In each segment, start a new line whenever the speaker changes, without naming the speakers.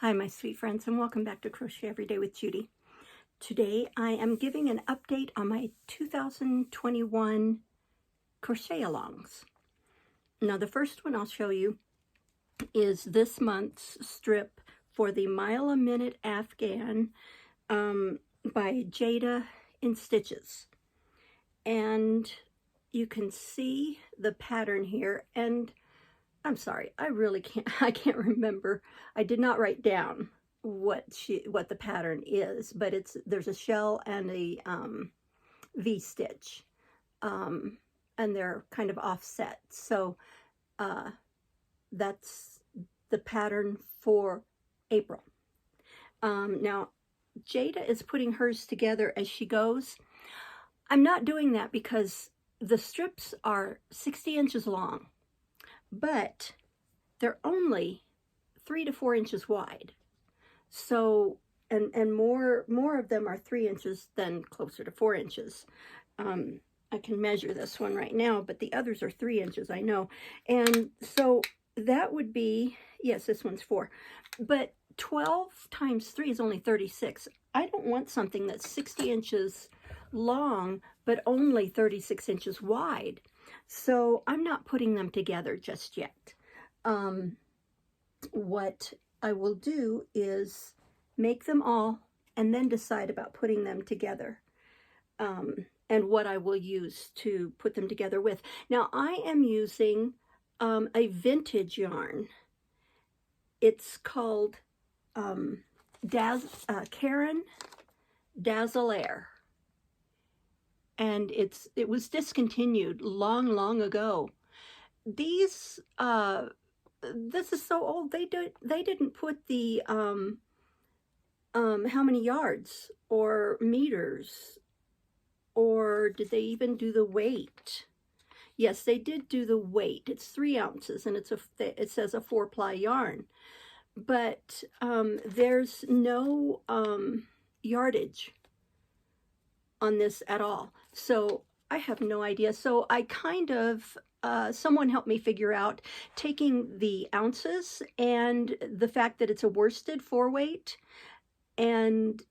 Hi, my sweet friends, and welcome back to Crochet Every Day with Judy. Today, I am giving an update on my 2021 crochet alongs. Now, the first one I'll show you is this month's strip for the Mile a Minute Afghan by Jada in Stitches. And you can see the pattern here, and I'm sorry, I can't remember. I did not write down what the pattern is, but there's a shell and a V-stitch, and they're kind of offset. So that's the pattern for April. Now, Jada is putting hers together as she goes. I'm not doing that because the strips are 60 inches long, but they're only 3 to 4 inches wide. So, and more of them are 3 inches than closer to 4 inches. I can measure this one right now, but the others are 3 inches, I know. And so that would be, yes, this one's 4. But 12 times 3 is only 36. I don't want something that's 60 inches long, but only 36 inches wide. So I'm not putting them together just yet. What I will do is make them all and then decide about putting them together, and what I will use to put them together with. Now, I am using a vintage yarn. It's called Karen Dazzle-Air, and it was discontinued long ago. These this is so old. They didn't put the how many yards or meters, or did they even do the weight? Yes, they did do the weight. It's 3 ounces, and it says a 4-ply yarn, but there's no yardage on this at all. So I have no idea. So I kind of someone helped me figure out, taking the ounces and the fact that it's a worsted 4-weight, and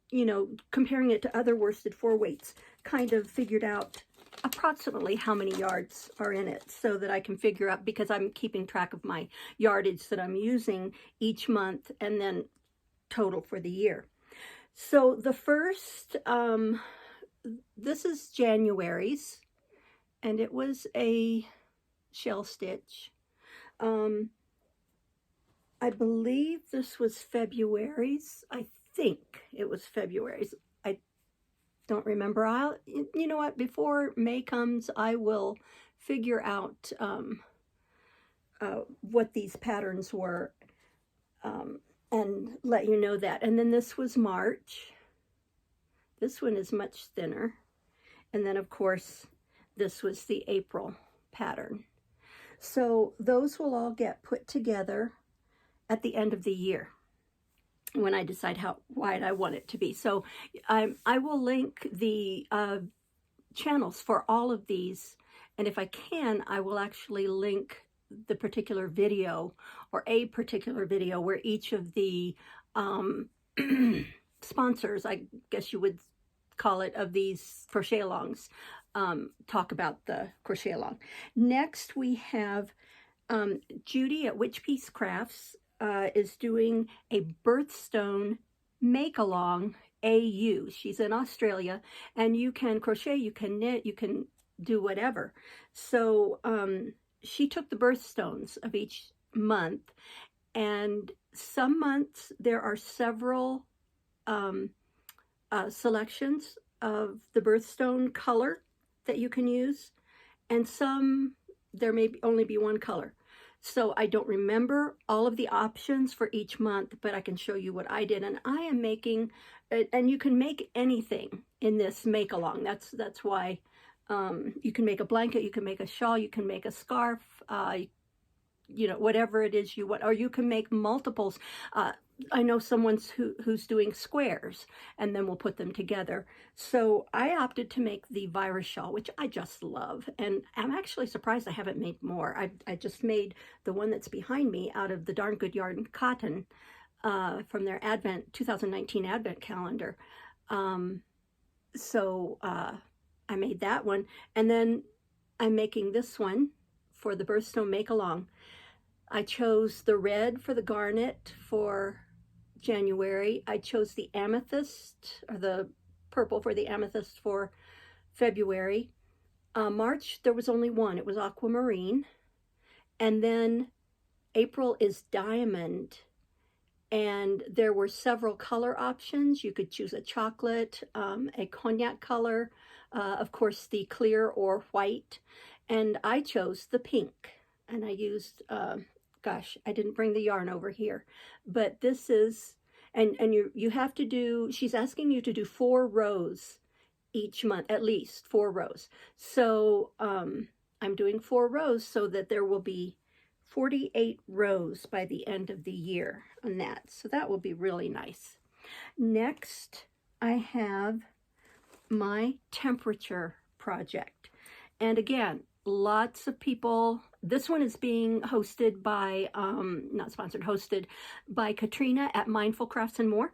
you know, comparing it to other worsted 4-weights, kind of figured out approximately how many yards are in it, so that I can figure out, because I'm keeping track of my yardage that I'm using each month and then total for the year. So the first, this is January's, and it was a shell stitch. I believe this was February's. I think it was February's. I don't remember. You know what, before May comes, I will figure out what these patterns were, and let you know that. And then this was March. This one is much thinner. And then, of course, this was the April pattern. So those will all get put together at the end of the year when I decide how wide I want it to be. So I will link the channels for all of these, and if I can, I will actually link the particular video, or a particular video, where each of the sponsors, I guess you would call it, of these crochet alongs talk about the crochet along. Next, we have Judy at Witch Piece Crafts is doing a birthstone make-along AU. She's in Australia, and you can crochet, you can knit, you can do whatever. So she took the birthstones of each month, and some months there are several selections of the birthstone color that you can use, and some there may only be one color. So I don't remember all of the options for each month, but I can show you what I did. And I am making, and you can make anything in this make along. That's why you can make a blanket, you can make a shawl, you can make a scarf, you know, whatever it is you want, or you can make multiples. I know someone's who's doing squares, and then we'll put them together. So I opted to make the virus shawl, which I just love, and I'm actually surprised I haven't made more. I just made the one that's behind me out of the Darn Good Yarn cotton from their Advent 2019 Advent calendar. So I made that one, and then I'm making this one for the birthstone make-along. I chose the red for the garnet for January. I chose the amethyst, or the purple for the amethyst, for February. March, there was only one. It was aquamarine. And then April is diamond. And there were several color options. You could choose a chocolate, a cognac color, of course, the clear or white. And I chose the pink. And I used, gosh, I didn't bring the yarn over here. But this is, and you have to do, she's asking you to do 4 rows each month, at least 4 rows. So I'm doing 4 rows so that there will be 48 rows by the end of the year on that. So that will be really nice. Next, I have my temperature project. And again, lots of people, this one is being hosted by, not sponsored, hosted by Katrina at Mindful Crafts and More.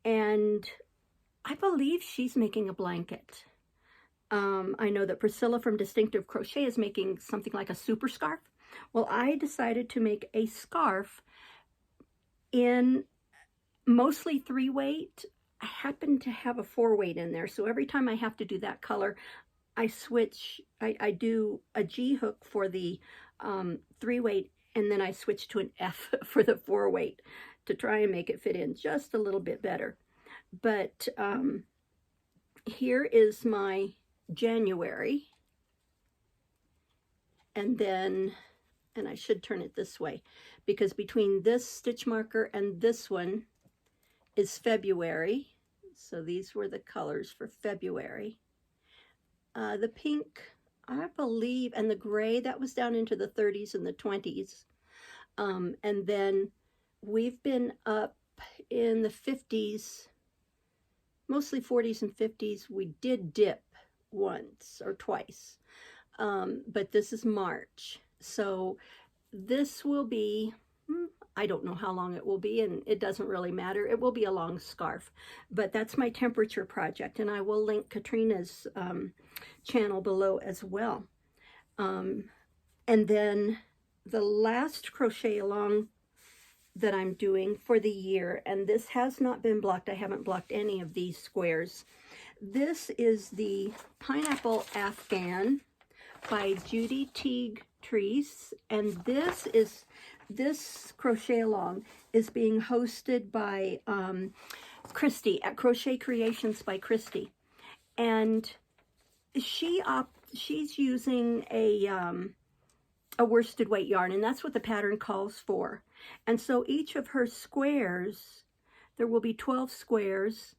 And I believe she's making a blanket. I know that Priscilla from Distinctive Crochet is making something like a super scarf. Well, I decided to make a scarf in mostly 3-weight. I happen to have a 4-weight in there, so every time I have to do that color, I switch. I do a G hook for the 3-weight, and then I switch to an F for the 4-weight to try and make it fit in just a little bit better. But here is my January, and then, and I should turn it this way, because between this stitch marker and this one is February. So these were the colors for February. The pink, I believe, and the gray, that was down into the 30s and the 20s. And then we've been up in the 50s, mostly 40s and 50s. We did dip once or twice, but this is March. So this will be, I don't know how long it will be, and it doesn't really matter. It will be a long scarf, but that's my temperature project, and I will link Katrina's channel below as well. And then the last crochet along that I'm doing for the year, and this has not been blocked. I haven't blocked any of these squares. This is the Pineapple Afghan by Judy Teague Trees, and this crochet along is being hosted by Christy at Crochet Creations by Christy, and she's using a worsted weight yarn, and that's what the pattern calls for. And so each of her squares, there will be 12 squares,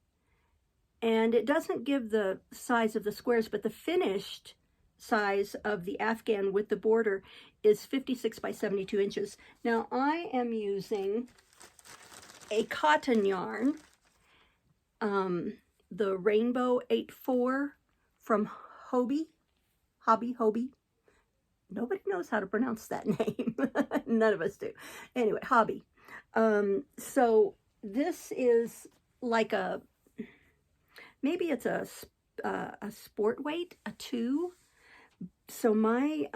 and it doesn't give the size of the squares, but the finished size of the Afghan with the border is 56 by 72 inches. Now I am using a cotton yarn, the Rainbow 84 from Hobby. Nobody knows how to pronounce that name. None of us do. Anyway, Hobby. So this is like a, maybe it's a sport weight, a 2. So my,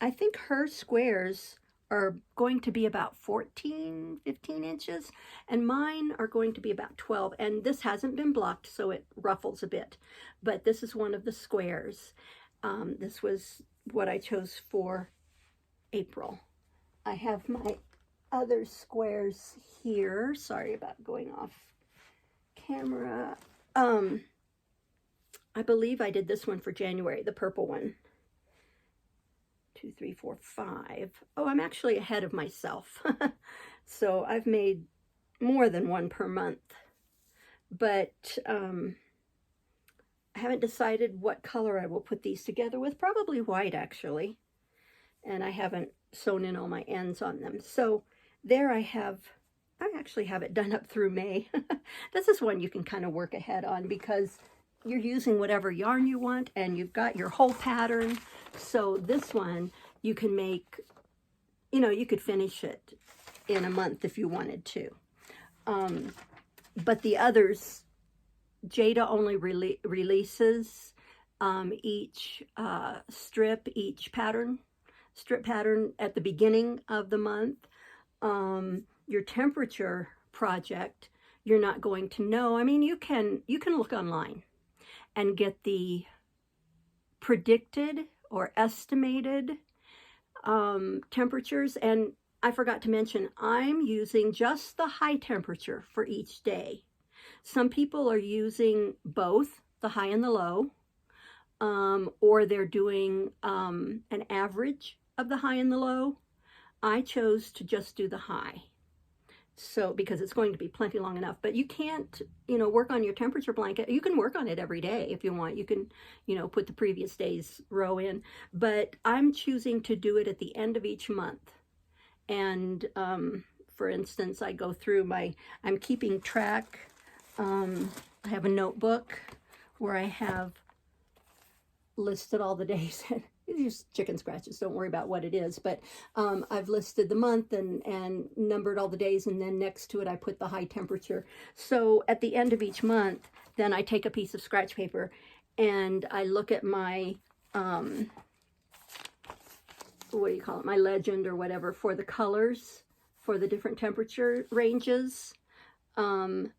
I think her squares are going to be about 14, 15 inches, and mine are going to be about 12. And this hasn't been blocked, so it ruffles a bit. But this is one of the squares. This was what I chose for April. I have my other squares here. Sorry about going off camera. I believe I did this one for January, the purple one. 2, 3, 4, 5. Oh, I'm actually ahead of myself. So I've made more than one per month. But I haven't decided what color I will put these together with. Probably white, actually. And I haven't sewn in all my ends on them. So there I actually have it done up through May. This is one you can kind of work ahead on because you're using whatever yarn you want and you've got your whole pattern. So this one you can make, you know, you could finish it in a month if you wanted to. But the others, Jada only releases each each strip pattern at the beginning of the month. Your temperature project, you're not going to know. I mean, you can look online and get the predicted or estimated temperatures. And I forgot to mention, I'm using just the high temperature for each day. Some people are using both the high and the low, or they're doing an average of the high and the low. I chose to just do the high. So, because it's going to be plenty long enough, but you can't, work on your temperature blanket. You can work on it every day if you want. You can, put the previous day's row in, but I'm choosing to do it at the end of each month. And, for instance, I go through I'm keeping track. I have a notebook where I have listed all the days. These chicken scratches, don't worry about what it is, but I've listed the month and numbered all the days, and then next to it I put the high temperature. So at the end of each month, then I take a piece of scratch paper and I look at my what do you call it, my legend or whatever for the colors for the different temperature ranges, and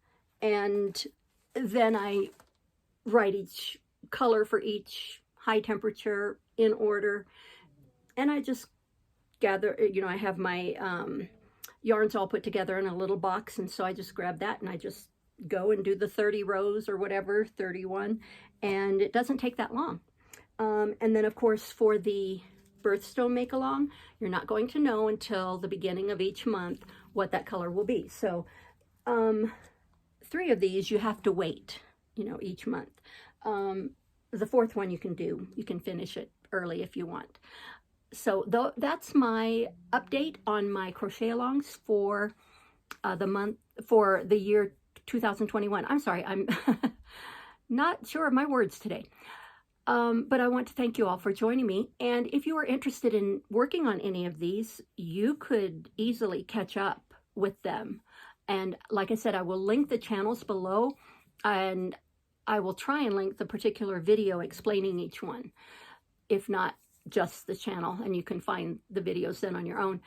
then I write each color for each high temperature in order, and I just gather, I have my yarns all put together in a little box, and so I just grab that and I just go and do the 30 rows or whatever, 31, and it doesn't take that long. And then of course for the birthstone make along, you're not going to know until the beginning of each month what that color will be. So 3 of these you have to wait, each month. The 4th one you can finish it early if you want. So that's my update on my crochet alongs for the year 2021. I'm sorry, I'm not sure of my words today. But I want to thank you all for joining me. And if you are interested in working on any of these, you could easily catch up with them. And like I said, I will link the channels below, and I will try and link the particular video explaining each one, if not just the channel, and you can find the videos then on your own.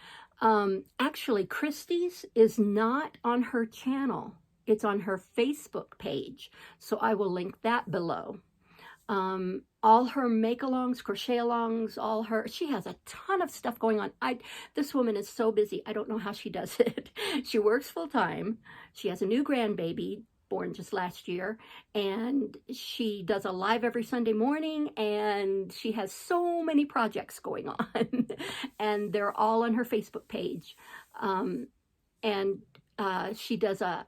Actually, Christy's is not on her channel. It's on her Facebook page. So I will link that below. All her make-alongs, crochet-alongs, she has a ton of stuff going on. This woman is so busy. I don't know how she does it. She works full-time. She has a new grandbaby born just last year, and she does a live every Sunday morning, and she has so many projects going on, and they're all on her Facebook page. And she does a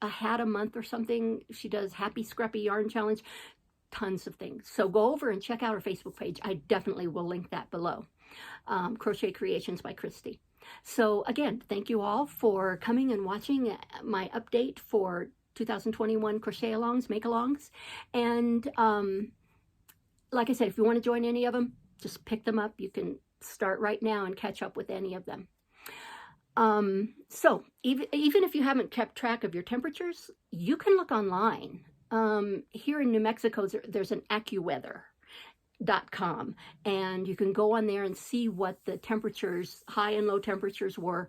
hat a month or something. She does Happy Scrappy Yarn Challenge, tons of things. So go over and check out her Facebook page. I definitely will link that below. Crochet Creations by Christy. So again, thank you all for coming and watching my update for 2021 crochet alongs, make alongs. And like I said, if you want to join any of them, just pick them up. You can start right now and catch up with any of them. So even if you haven't kept track of your temperatures, you can look online. Here in New Mexico, there's an AccuWeather.com, and you can go on there and see what the temperatures, high and low temperatures, were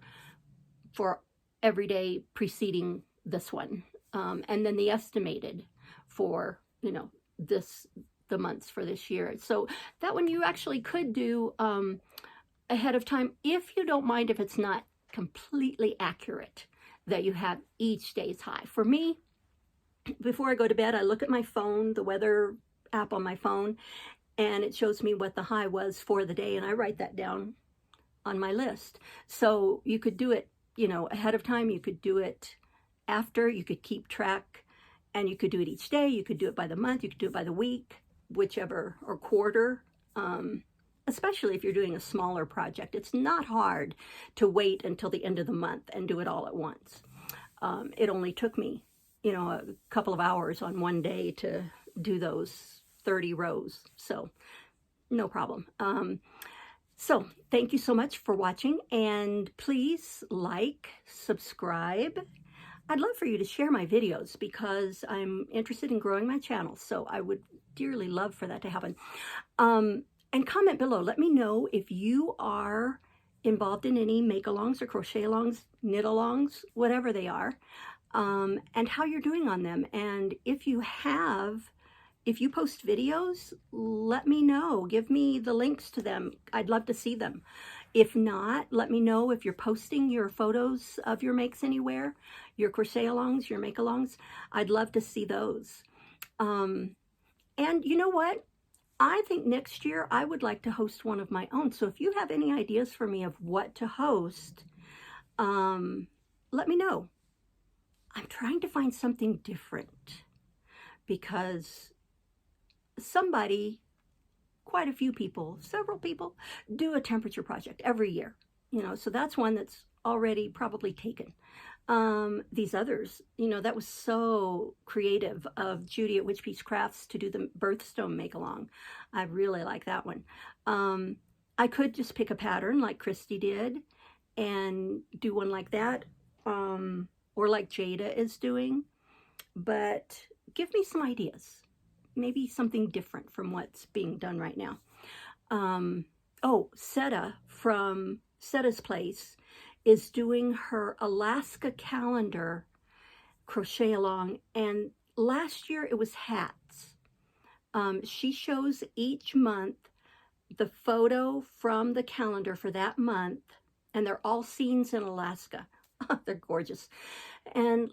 for every day preceding this one, and then the estimated for the months for this year. So that one you actually could do ahead of time, if you don't mind if it's not completely accurate that you have each day's high. For me, before I go to bed, I look at my phone, the weather app on my phone, and it shows me what the high was for the day, and I write that down on my list. So you could do it, ahead of time. You could do it after. You could keep track, and you could do it each day. You could do it by the month. You could do it by the week, whichever, or quarter. Especially if you're doing a smaller project. It's not hard to wait until the end of the month and do it all at once. It only took me, a couple of hours on one day to do those 30 rows. So no problem. So thank you so much for watching, and please like, subscribe. I'd love for you to share my videos because I'm interested in growing my channel, so I would dearly love for that to happen. And comment below. Let me know if you are involved in any make-alongs or crochet-alongs, knit-alongs, whatever they are, and how you're doing on them. And if you post videos, let me know. Give me the links to them. I'd love to see them. If not, let me know if you're posting your photos of your makes anywhere, your crochet-alongs, your make-alongs. I'd love to see those. And you know what? I think next year I would like to host one of my own. So if you have any ideas for me of what to host, let me know. I'm trying to find something different because quite a few people, several people, do a temperature project every year. So that's one that's already probably taken. These others, that was so creative of Judy at Witch Peach Crafts to do the birthstone make-along. I really like that one. I could just pick a pattern like Christy did and do one like that, or like Jada is doing, but give me some ideas. Maybe something different from what's being done right now. Seta from Seta's Place is doing her Alaska calendar crochet along, and last year it was hats. She shows each month the photo from the calendar for that month, and they're all scenes in Alaska. They're gorgeous. And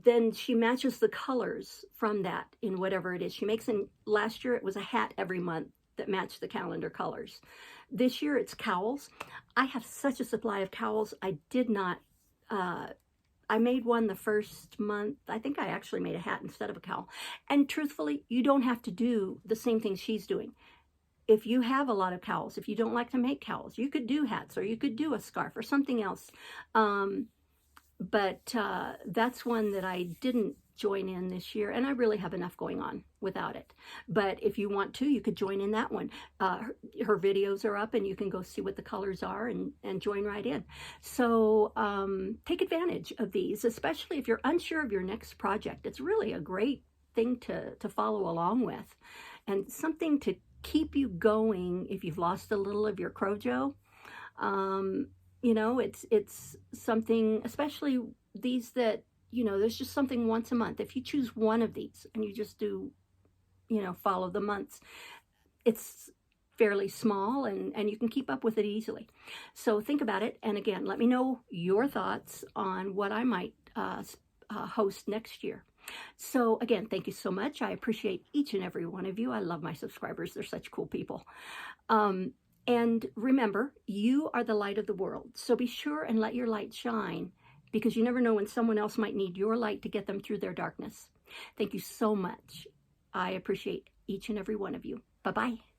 then she matches the colors from that in whatever it is she makes. And last year it was a hat every month that matched the calendar colors. This year it's cowls. I have such a supply of cowls. I did not, I made one the first month. I think I actually made a hat instead of a cowl. And truthfully, you don't have to do the same thing she's doing. If you have a lot of cowls, if you don't like to make cowls, you could do hats, or you could do a scarf or something else. But that's one that I didn't join in this year, and I really have enough going on without it. But if you want to, you could join in that one. Her videos are up, and you can go see what the colors are and join right in. So take advantage of these, especially if you're unsure of your next project. It's really a great thing to follow along with, and something to keep you going if you've lost a little of your Crojo. It's something, especially these that, there's just something once a month. If you choose one of these and you just do, follow the months, it's fairly small and you can keep up with it easily. So think about it. And again, let me know your thoughts on what I might host next year. So again, thank you so much. I appreciate each and every one of you. I love my subscribers. They're such cool people. And remember, you are the light of the world. So be sure and let your light shine, because you never know when someone else might need your light to get them through their darkness. Thank you so much. I appreciate each and every one of you. Bye-bye.